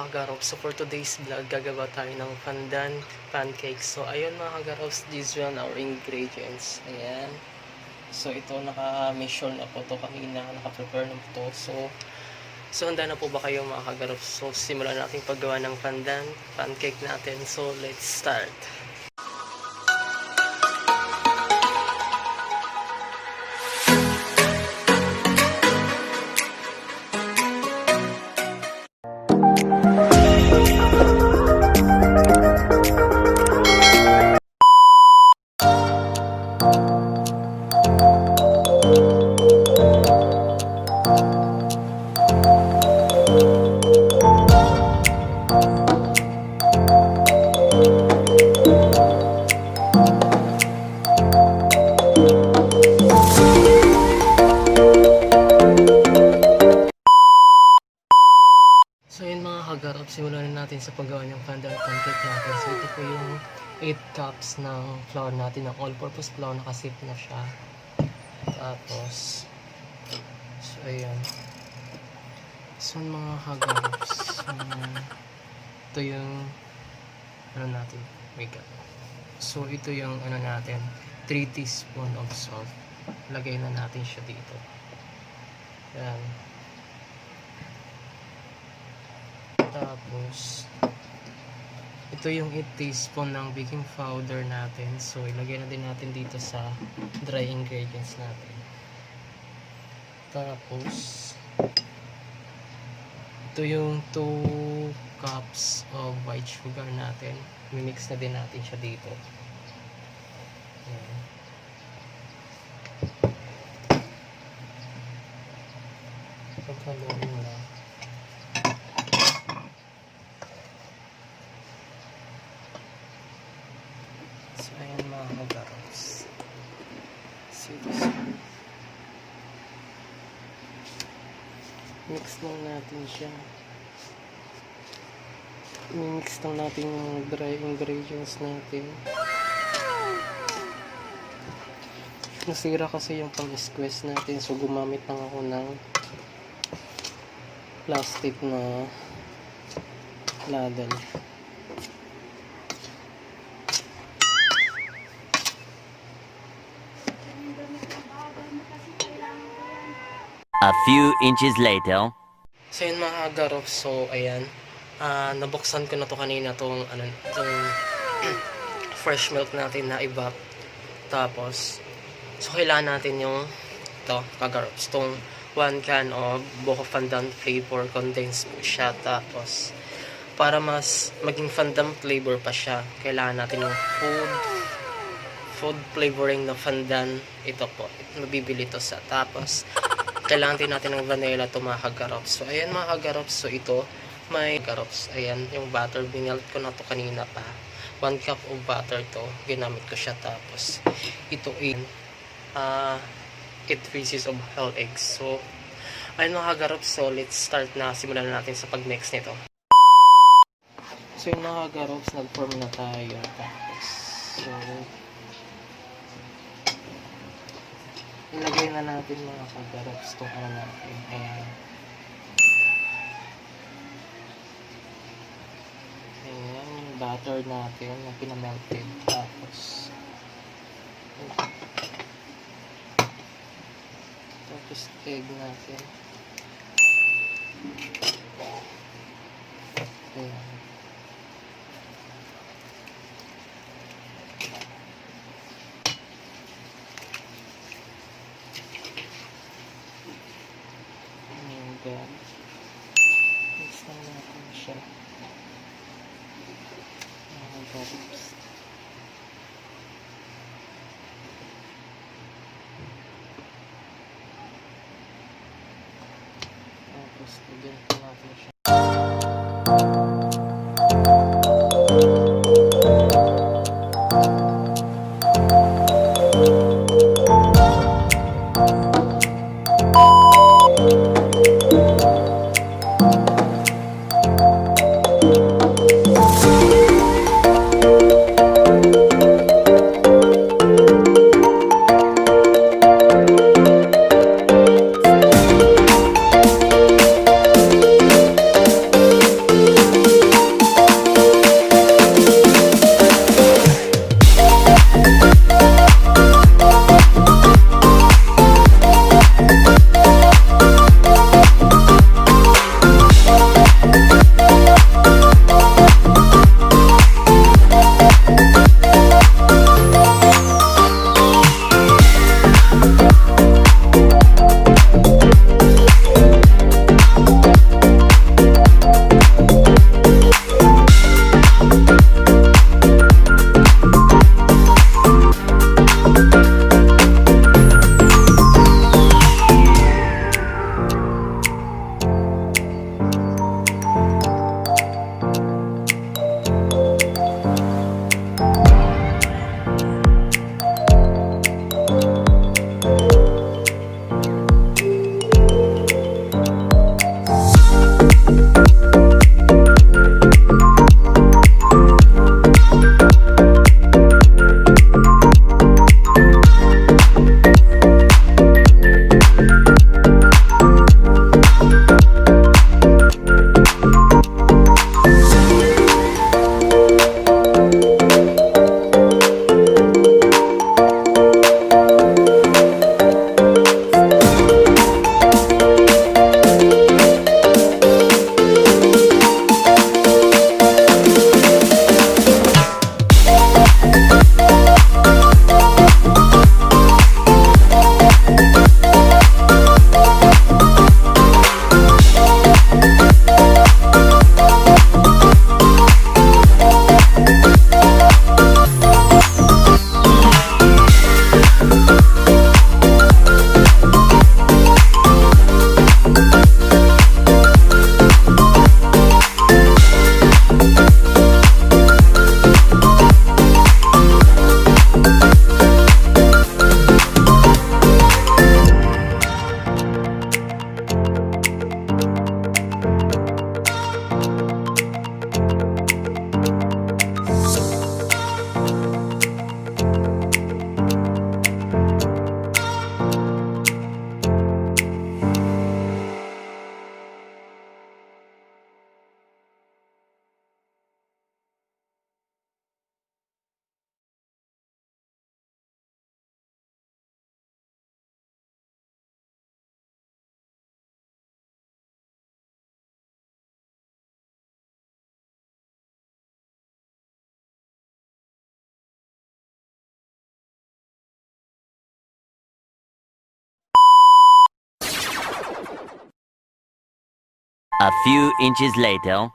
mga kagarops, so for today's vlog, gagawa tayo ng pandan pancake. So ayun mga kagarops, these one our ingredients. Ayan. So ito, naka-measure na po to kanina, naka-prepare na po to. So handa na po ba kayo mga kagarops? So simulan natin paggawa ng pandan pancake natin. So let's start. So yun mga kagarops, simulan na natin sa paggawa ng pandan pancake natin. So ito po yung 8 cups ng flour natin, ng all-purpose flour, nakasip na siya. Tapos, so ayan. So mga kagarops, ito yung ano natin, so ito yung ano natin, 3 teaspoon of salt. Lagay na natin siya dito. Ayan. Tapos ito yung 8 teaspoon ng baking powder natin. So ilagay na din natin dito sa dry ingredients natin. Tapos ito yung 2 cups of white sugar natin. Mimix na din natin siya dito. Ayan. Pagkaluin mo lang. So ayan mga kagarops. Mix lang natin siya. Mix lang natin yung dry ingredients natin. Nasira kasi yung pang-squeeze natin, so gumamit lang ako ng plastic na ladle. A few inches later. So yun mga kagarops, so ayan, nabuksan ko na to kanina tong fresh milk natin na evap. Tapos so kailangan natin yung ito kagarops, tong 1 can of Pandan Flavor, condensed po siya. Tapos para mas maging Pandan Flavor pa siya, kailangan natin yung food flavoring na pandan. Ito po, mabibili to sa. Tapos kailangan din natin ng vanilla to mga kagarops. So ayan mga kagarops, so ito may kagarops, ayan yung butter, binelt ko na to kanina pa. 1 cup of butter to, ginamit ko siya. Tapos ito in 8 pieces of whole eggs. So ayun mga kagarops, so let's start na, simulan na natin sa pag-mix nito. So yung mga kagarops, nag-form na tayo. Tapos so ilagay na natin mga kagarops itong ano natin. Ayan. Ayan yung butter natin na pinamelted. Tapos egg natin. Ayan. Mix lang natin siya. Tapos lagyan natin siya. A few inches later.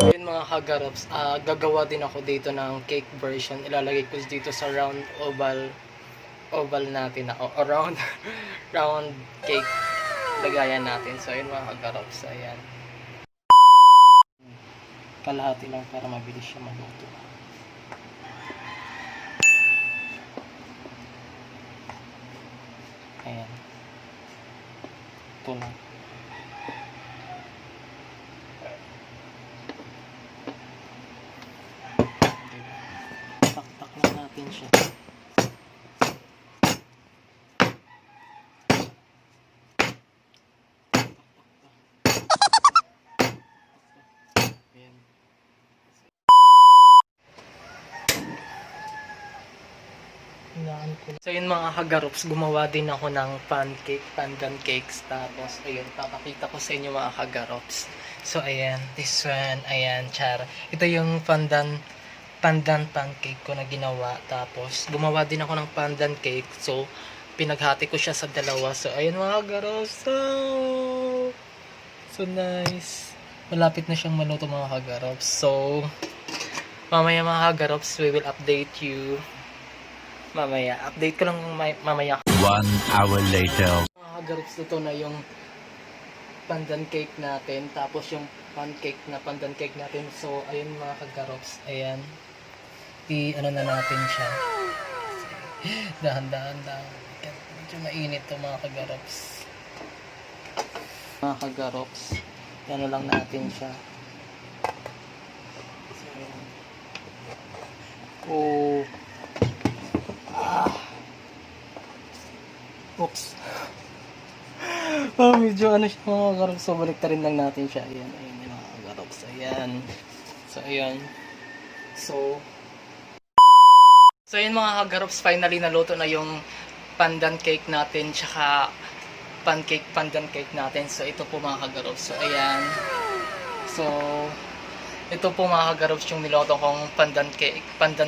Ayun mga kagarops, gagawa din ako dito ng cake version. Ilalagay ko dito sa round oval natin na o round round cake lagayan natin. So ayun mga kagarops, ayan. Kalahati lang para mabilis siya maluto. Ayan. Ito lang. Tak-tak lang natin siya. Ayan. So yun mga kagarops, gumawa din ako ng pancake, pandan cakes. Tapos ayun, papakita ko sa inyo mga kagarops. So ayan, this one, ayan, char. Ito yung pandan pancake ko na ginawa. Tapos gumawa din ako ng pandan cake. So pinaghati ko siya sa dalawa. So ayun mga kagarops. So nice. Malapit na siyang maluto mga kagarops. So mamaya mga kagarops, we will update you. Mamaya, update ko lang mamaya. 1 hour later. Mga kagarops, ito na yung pandan cake natin. Tapos yung pandan cake natin. So, ayun mga kagarops. Ayan. Ano na natin siya. Dahan-dahan. Medyo mainit to mga kagarops. Mga kagarops. Ano lang natin siya. So, ayan. Oh. Oops. Medyo ano siya mga kagarops. So, balik rin lang natin siya. Ayan, ayan yung mga kagarops. Ayan. So, ayan. So, ayan mga kagarops. Finally, naluto na yung pandan cake natin. Tsaka pandan cake natin. So, ito po mga kagarops. So, ayan. So, ito po mga kagarops yung niloto kong pandan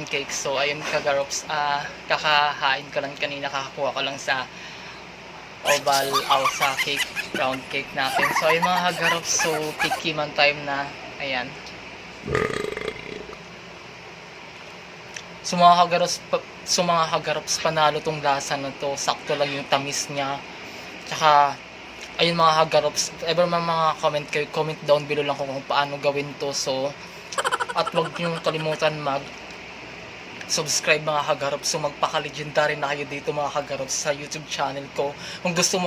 cake. So, ayun kagarops. Kakahain ko lang kanina. Kakakuha ko lang sa oval sa cake, round cake natin. So ayun mga kagarops, so tikiman time na. Ayan. So mga kagarops, panalo tong lasa na to. Sakto lang yung tamis niya. Tsaka ayun mga kagarops, if ever mga comment kayo, comment down below lang kung paano gawin to. So at huwag nyo kalimutan subscribe mga kagarops. So magpaka-legendary na kayo dito mga kagarops sa YouTube channel ko. Kung gusto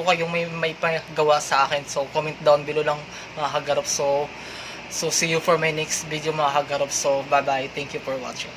kayong may pagawa sa akin, so comment down below lang mga kagarops. So see you for my next video mga kagarops. So bye bye, thank you for watching.